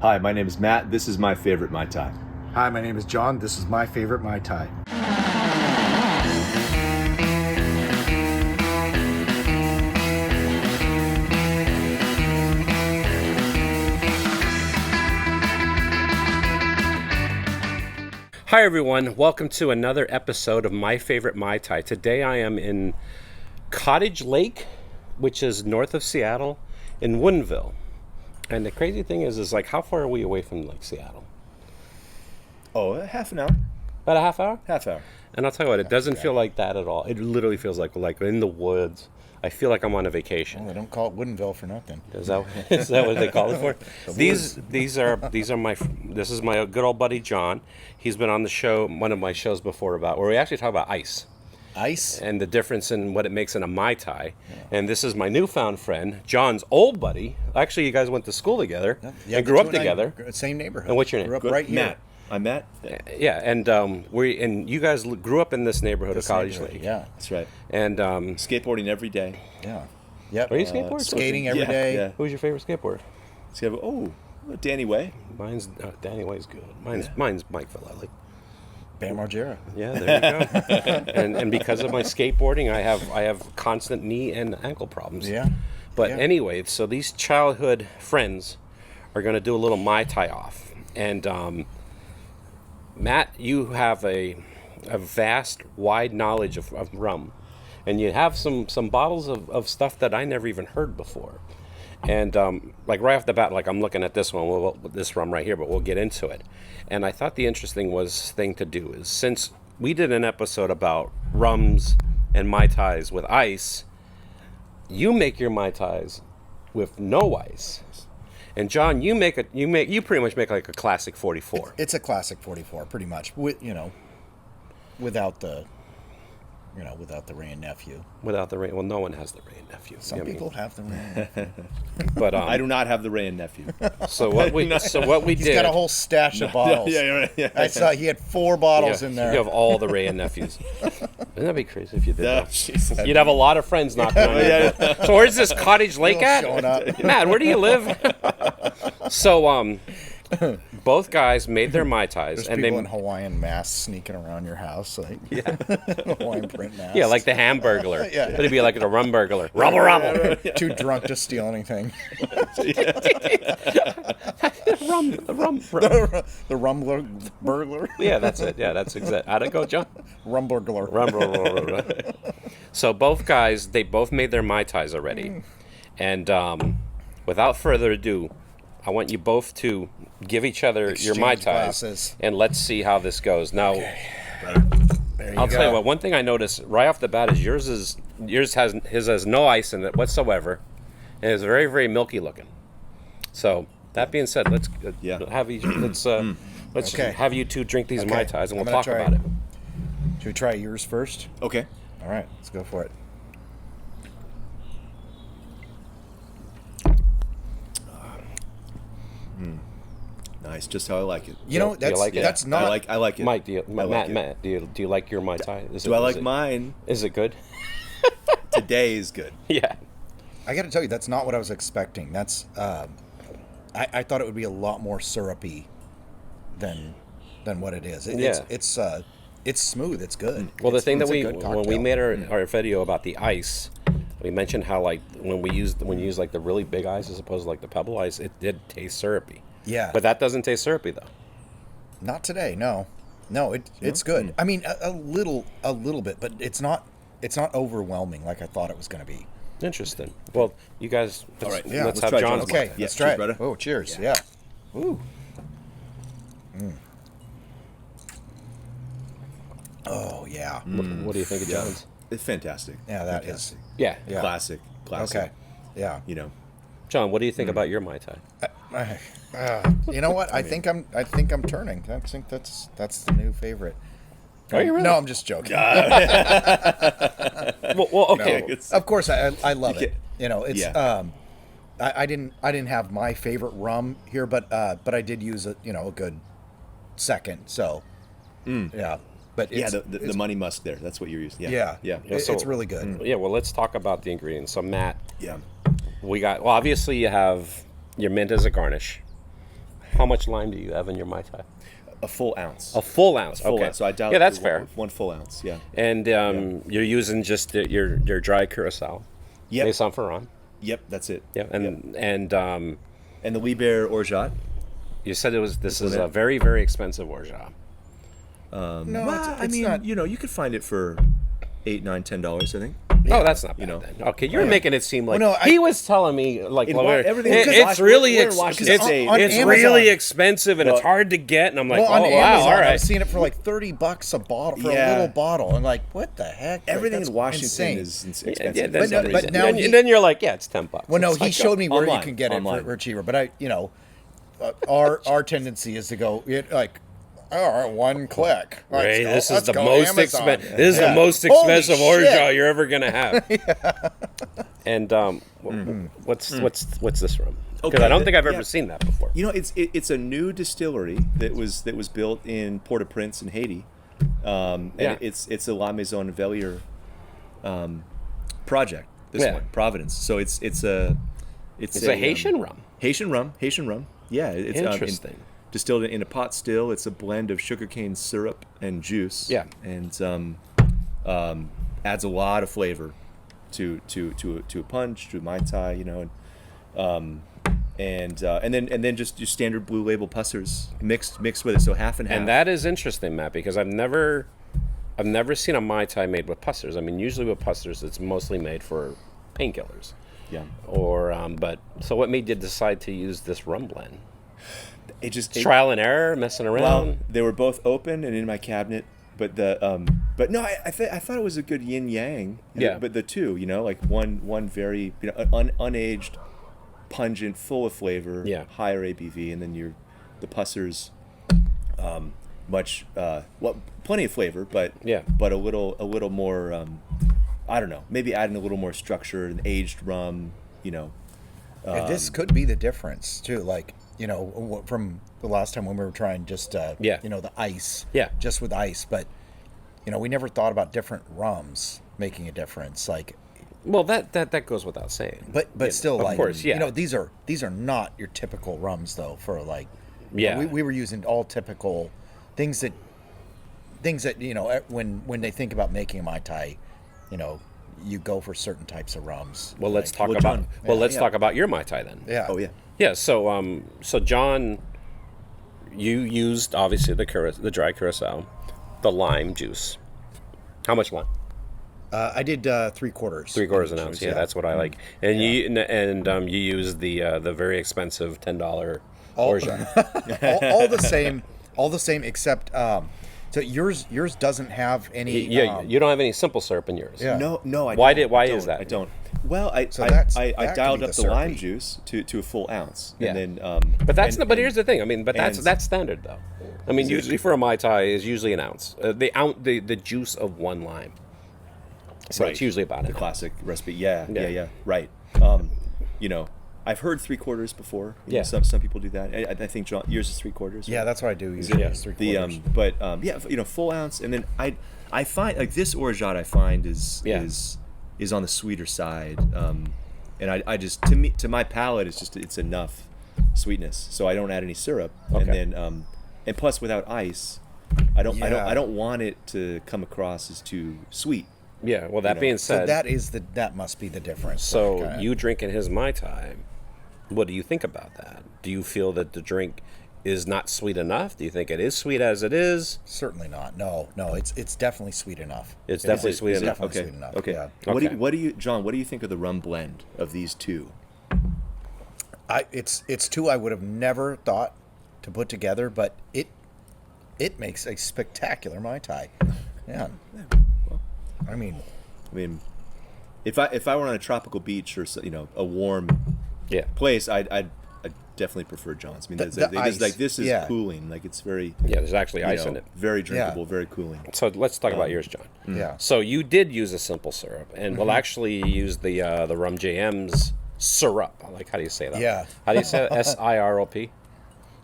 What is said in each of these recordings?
Hi, my name is Matt. This is my favorite Mai Tai. Hi, my name is John. This is my favorite Mai Tai. Hi everyone, welcome to another episode of My Favorite Mai Tai. Today I am in Cottage Lake, which is north of Seattle, in Woodinville. And the crazy thing is like, how far are we away from like Seattle? Oh, half an hour. About a half hour? Half hour. And I'll tell you what, it doesn't feel like that at all. It literally feels like in the woods. I feel like I'm on a vacation. Well, they don't call it Woodinville for nothing. Is that what they call it for? This is my good old buddy John. He's been on the show, one of my shows before, where we actually talk about ice. Ice? And the difference in what it makes in a Mai Tai. Yeah. And this is my newfound friend, John's old buddy. Actually, you guys went to school together and grew up together. Same neighborhood. And what's your name? Grew up right here. Matt. I'm Matt. Yeah, and you guys grew up in this neighborhood of Cottage Lake. Yeah, that's right. And skateboarding every day. Yeah. Yep. Are you skateboarding? Skating every day. Yeah. Who's your favorite skateboarder? Danny Way. Mine's Danny Way's good. Mine's Mike Vallely. Bam Margera. Yeah, there you go. and because of my skateboarding, I have constant knee and ankle problems. Yeah. But anyway, so these childhood friends are going to do a little Mai Tai off, and Matt, you have a vast, wide knowledge of rum, and you have some bottles of stuff that I never even heard before. And like right off the bat, like I'm looking at this one, this rum right here, but we'll get into it. And I thought the interesting thing to do is, since we did an episode about rums and Mai Tais with ice, you make your Mai Tais with no ice. And John, you pretty much make like a classic 44. It's a classic 44, pretty much. Without the Ray and Nephew. Without the Ray, well, no one has the Ray and Nephew. Some people have the Ray and Nephew. But I do not have the Ray and Nephew. So what we He's did. got a whole stash of bottles. Yeah. I saw he had 4 bottles in there. You have all the Ray and Nephews. Wouldn't that be crazy if you did that? Jesus. You'd have a lot of friends knocking on you. So where's this Cottage Lake at? Showing up. Matt, where do you live? So both guys made their Mai Tais. There's and people in Hawaiian masks sneaking around your house, like Hawaiian print masks. Yeah, like the Hamburglar. Yeah. But it'd be like a rum burglar. Rumble. Too drunk to steal anything. The rum burglar. Yeah, that's it. Yeah, that's exactly. How'd it go, John? Rum burglar. So both guys, they both made their Mai Tais already. And without further ado, I want you both to give each other your Mai Tais, glasses. and let's see how this goes. Now, I'll tell you what. One thing I noticed right off the bat is his has no ice in it whatsoever, and it's very, very milky looking. So that being said, let's have you two drink these Mai Tais, and we'll talk about it. Should we try yours first? Okay. All right, let's go for it. Nice, just how I like it. You know, like it? that's not. I like it. Mike, Matt, do you like your Mai Tai? I like mine? Is it good? Today is good. Yeah. I got to tell you, that's not what I was expecting. That's I thought it would be a lot more syrupy than what it is. It's smooth. It's good. Well, the thing that when we made our video about the ice, we mentioned how like when you use like the really big ice as opposed to like the pebble ice, it did taste syrupy. Yeah. But that doesn't taste syrupy though. Not today. No, it's good. I mean, a little bit, but it's not overwhelming like I thought it was going to be. Interesting. Well, you guys, let's have try John's. Okay, Yeah, let's try it. brother. Oh, cheers. Yeah. Ooh. Oh, yeah. What do you think of John's? It's fantastic. Yeah, that fantastic. Yeah. Classic. Okay. Yeah. You know. John, what do you think about your Mai Tai? You know what? I think I'm turning. I think that's the new favorite. Are you really? No, I'm just joking. Well, okay. No. Of course, I love it. You know, it's Yeah. I didn't have my favorite rum here, but I did use a good second. So yeah, but it's, the money musk there. That's what you're using. yeah. So- It's really good. Yeah. Well, let's talk about the ingredients. So, Matt, Yeah. we got. Well, obviously, you have your mint as a garnish. How much lime do you have in your Mai Tai? A full ounce. A full ounce. Full Okay. ounce. So I dialed yeah, that's it fair. with 1 full ounce. Yeah. And you're using just your dry curacao. Yep. Maison Ferrand. Yep. That's it. Yeah. And And the Liebherr Orgeat. you said this is a very, very expensive orgeat. No, Well, it's not. you could find it for $8, $9, $10. I think. Oh, that's not bad. You know. Then. Okay, you're making it seem like Well, no, he was telling me like In well, Wa- we're- everything- it- because it's really we're in Washington State. On it's Amazon. really expensive and it's Well, hard to get. And I'm like, Well, on oh Amazon, wow, all I've right. seen it for like $30 a bottle for a Yeah. little bottle, and like, what the heck? Like, Everything that's in Washington insane. is Yeah, expensive. for that's some but reason. now and then you're like, yeah, it's $10. Well, no, It's he like, showed me where online, you can get it online. for cheaper. But our tendency is to go like, all right, one click. Ray, this is Let's the go most Amazon. expensive. This is Yeah. the most Holy expensive shit. orgeat you're ever gonna have. And what's this from? Because Okay, I don't think I've yeah. ever seen that before. You know, it's a new distillery that was built in Port-au-Prince in Haiti, and Yeah. it's a La Maison Vellier project. This Yeah. one, Providence. So it's a Haitian rum. Haitian rum. Yeah, it's Interesting. distilled in a pot still. It's a blend of sugarcane syrup and juice. Yeah. and adds a lot of flavor to a punch, to a Mai Tai, you know, and then just your standard blue label pussers mixed with it, so half and half. And that is interesting, Matt, because I've never seen a Mai Tai made with pussers. I mean, usually with pussers, it's mostly made for painkillers. yeah, Or, but so what made you decide to use this rum blend? it just Trial and error, messing around. well, they were both open and in my cabinet, but but no, I thought it was a good yin yang. Yeah. But the two, you know, like one very unaged, pungent, full of flavor, Yeah. higher ABV, and then the pussers, much plenty of flavor, but Yeah. but a little more. I don't know, maybe adding a little more structure, an aged rum, you know. And this could be the difference too. Like, you know, from the last time when we were trying just Yeah. you know, the ice, Yeah. just with ice. But you know, we never thought about different rums making a difference. Like, Well, that goes without saying. but You know, still, of like, course, yeah. you know, these are not your typical rums though. For like, you Yeah. know, we were using all typical things that you know, when they think about making a Mai Tai, you know, you go for certain types of rums. Well, let's Like, talk Well, about. John, Well, yeah, let's yeah. talk about your Mai Tai then. Yeah. Oh yeah. Yeah. So John, you used obviously the dry curacao, the lime juice. How much lime? I did 3/4. 3/4 an ounce. Yeah, that's what I like. And you used the very expensive $10 orgeat. all the same, except so yours doesn't have any. Yeah, you don't have any simple syrup in yours. Yeah. No, I Why don't. why I is don't. that? I don't. Well, I that dialed could be up the the lime syrupy. juice to a full ounce, Yeah. and then But that's and- not, but here's the thing. I mean, but that's and- standard though. I mean, usually for a Mai Tai is usually an ounce. The juice of one lime. So Right. it's usually about the an ounce. classic recipe. Yeah, Yeah. right. You know, I've heard 3/4 before. You know, Yeah. some people do that. I think John, yours is 3/4. Yeah, that's what I do usually. Yeah. Is 3/4. Yeah, you know, full ounce, and then I find like this orgeat I find is Yeah. is on the sweeter side, and I just to my palate it's enough sweetness, so I don't add any syrup, Okay. and then and plus without ice, I Yeah. don't want it to come across as too sweet. Yeah. Well, that know, being So said, that must be the difference. so Like, you drinking his Mai Tai, what do you think about that? Do you feel that the drink is not sweet enough? Do you think it is sweet as it is? certainly not. No, it's definitely sweet enough. It's It definitely is- sweet it's enough. Definitely Okay. sweet enough. Okay. Yeah. Okay. What do you, John? What do you think of the rum blend of these two? It's two I would have never thought to put together, but it makes a spectacular Mai Tai. Yeah. I mean, I mean, if I were on a tropical beach or you know a warm Yeah. place, I'd definitely prefer John's. I mean, The ice, this is yeah. cooling. Like it's very Yeah. There's actually you ice know, in it. very drinkable, very cooling. So let's talk about yours, John. yeah. So you did use a simple syrup, and well, actually, you used the Rum JM's syrup. I like how do you say that? Yeah. How do you say that? SIROP?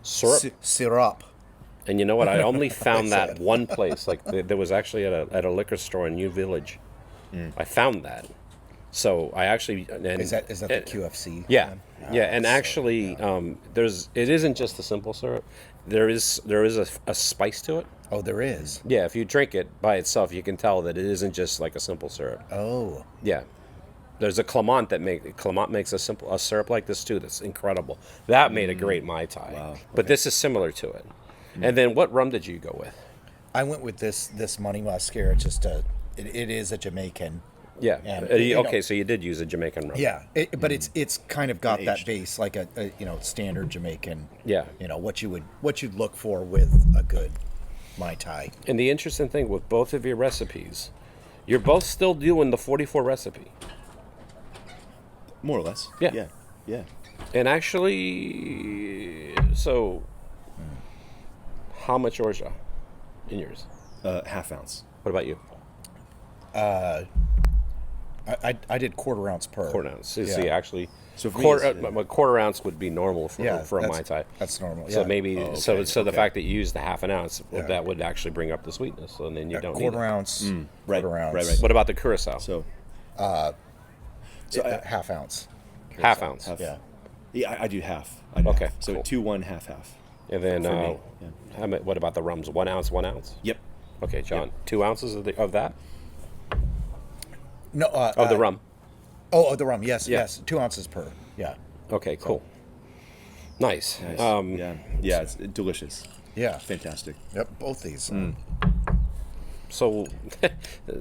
Syrup. Syrup. And you know what? I only found I that said. one place. Like there was actually at a liquor store in New Village. I found that, So I actually and Is that the QFC? yeah, one? yeah, and So, actually, it isn't just the simple syrup. There is a spice to it. Oh, there is. Yeah, if you drink it by itself, you can tell that it isn't just like a simple syrup. Oh, Yeah, there's a Clement makes a syrup like this too. That's incredible. That made a great Mai Tai. Wow. But this is similar to it. And then what rum did you go with? I went with this Money Mascara. It is a Jamaican. Yeah. And, Okay, so you did use a Jamaican rum. Yeah, but it's kind of got that Aged. base like a standard Jamaican. Yeah. What you'd look for with a good Mai Tai. And the interesting thing with both of your recipes, you're both still doing the 44 recipe. More or less. Yeah. Yeah. Yeah. And actually, so how much orgeat in yours? Half ounce. What about you? I did quarter ounce per. Quarter ounce. So, Yeah. see, actually, So for me, a quarter ounce would be normal for a Mai Tai. That's normal. So yeah. maybe Oh, so okay, the fact that you used the half an ounce, Yeah. that would actually bring up the sweetness, and then you don't need quarter it. ounce. Right, Quarter ounce. right. What about the curacao? So Half ounce. Half ounce. half. Yeah. Yeah, I do half. I do Okay, half. So cool. 2, 1, half, half. And then For me, yeah. what about the rums? 1 ounce, 1 ounce. Yep. Okay, John. 2 ounces of that No. of the rum. Oh, the rum. Yes, Yeah. yes. 2 ounces per. Yeah. Okay, cool. Nice. Nice. Um, yeah, it's delicious. Yeah. Fantastic. Yep. Both these. So,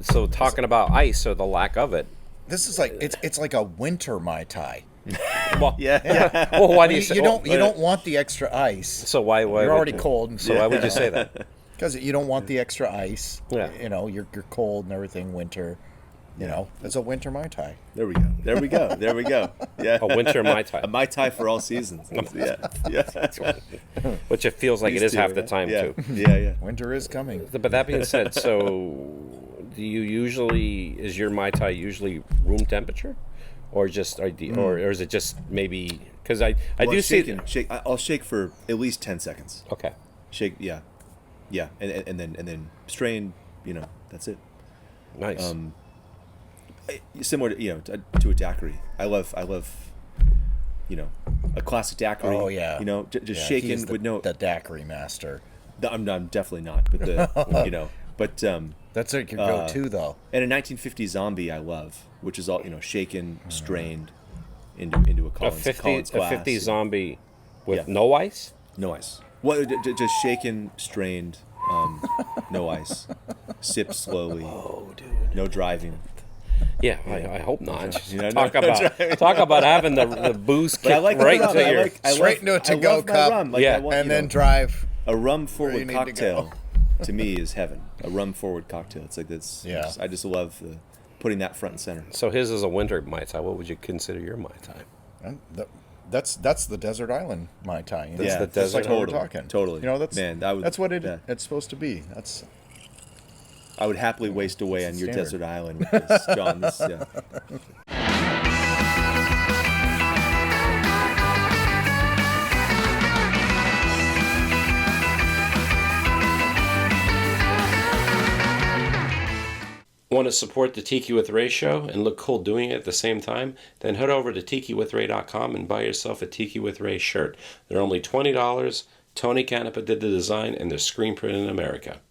so talking about ice or the lack of it. This is like it's like a winter Mai Tai. Well, Yeah. well, why do you say? You don't want the extra ice. So why? You're would- already cold, and So why would you say that? because you don't want the extra ice. Yeah. You're cold and everything. Winter. It's a winter Mai Tai. There we go. There we go. There we go. Yeah. A winter Mai Tai. A Mai Tai for all seasons. Yeah. Yeah. Which it feels like it These is two, half the yeah. time Yeah. too. Yeah, yeah. Winter is coming. But that being said, so is your Mai Tai usually room temperature, or or is it just maybe because I Well, do see I'll shake for at least 10 seconds. Okay. Shake, yeah. Yeah, and then strain, that's it. Nice. Similar to a daiquiri. I love a classic daiquiri. Oh yeah. Just Yeah, shaken he's with no. the daiquiri master. I'm definitely not, but but That's like your go-to though. and a 1950 zombie I love, which is all shaken, strained into a Collins glass. 50 zombie with Yeah. no ice. No ice. Well, just shaken, strained, no ice. Sip slowly. Oh, dude. No driving. Yeah, I hope not. No Talk about having the booze But I kick like right rum. into your. Straight into a to-go love my cup. rum. Like, Yeah. I want, And then drive. a rum you forward need to cocktail to me is heaven. A rum forward cocktail. It's like this. Yeah. I just love putting that front and center. So his is a winter Mai Tai. What would you consider your Mai Tai? And that's the desert island Mai Tai. Yeah, the That's desert like what we're totally, talking. totally. That's what yeah. it's supposed to be. That's I would happily waste away on your standard. desert island with this, John. This, yeah. Want to support the Tiki with Ray show and look cool doing it at the same time? Then head over to tikiwithray.com and buy yourself a Tiki with Ray shirt. They're only $20. Tony Canepa did the design and they're screen printed in America.